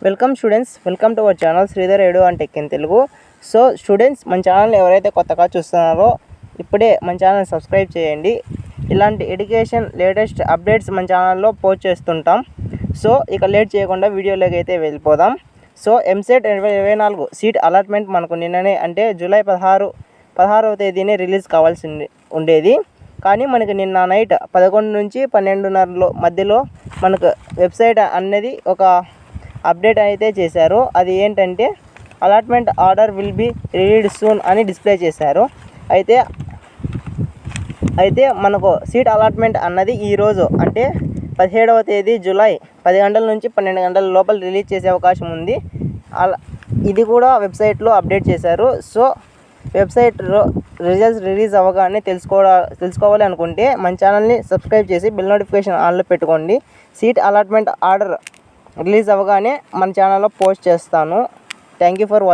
Welcome students, welcome to our channel Sridhar edu and tech in Telugu. So students, మన channel ఎవరైతే కొత్తగా చూస్తున్నారో ఇప్పుడే మన ఛానల్ సబ్స్క్రైబ్ చేయండి. ఇలాంటి ఎడ్యుకేషన్ లేటెస్ట్ అప్డేట్స్ మన ఛానల్లో పోస్ట్ చేస్తుంటాం. సో ఇక లేట్ చేయకుండా వీడియోలోకి అయితే వెళ్ళిపోదాం. సో ఎంసెట్ 2024 సీట్ అలాట్మెంట్ మనకు నిన్ననే అంటే జూలై 16వ తేదీనే రిలీజ్ కావాల్సి ఉండేది. కానీ మనకి నిన్న నైట్ 11 నుంచి 12:30 మధ్యలో మనకు వెబ్సైట్ అనేది ఒక అప్డేట్ అయితే చేశారు. అది ఏంటంటే allotment order will be released soon అని డిస్ప్లే చేశారు. అయితే మనకు సీట్ అలాట్మెంట్ అన్నది ఈరోజు అంటే 17వ తేదీ జూలై 10 గంటల నుంచి 12 గంటల లోపల రిలీజ్ చేసే అవకాశం ఉంది. ఇది కూడా వెబ్సైట్లో అప్డేట్ చేశారు. సో వెబ్సైట్ రిజల్ట్స్ రిలీజ్ అవ్వగానే తెలుసుకోవాలి అనుకుంటే మన ఛానల్ని సబ్స్క్రైబ్ చేసి బెల్ నోటిఫికేషన్ ఆన్లో పెట్టుకోండి. సీట్ అలాట్మెంట్ ఆర్డర్ రిలీజ్ అవ్వగానే మన ఛానల్లో పోస్ట్ చేస్తాను. Thank you for watching.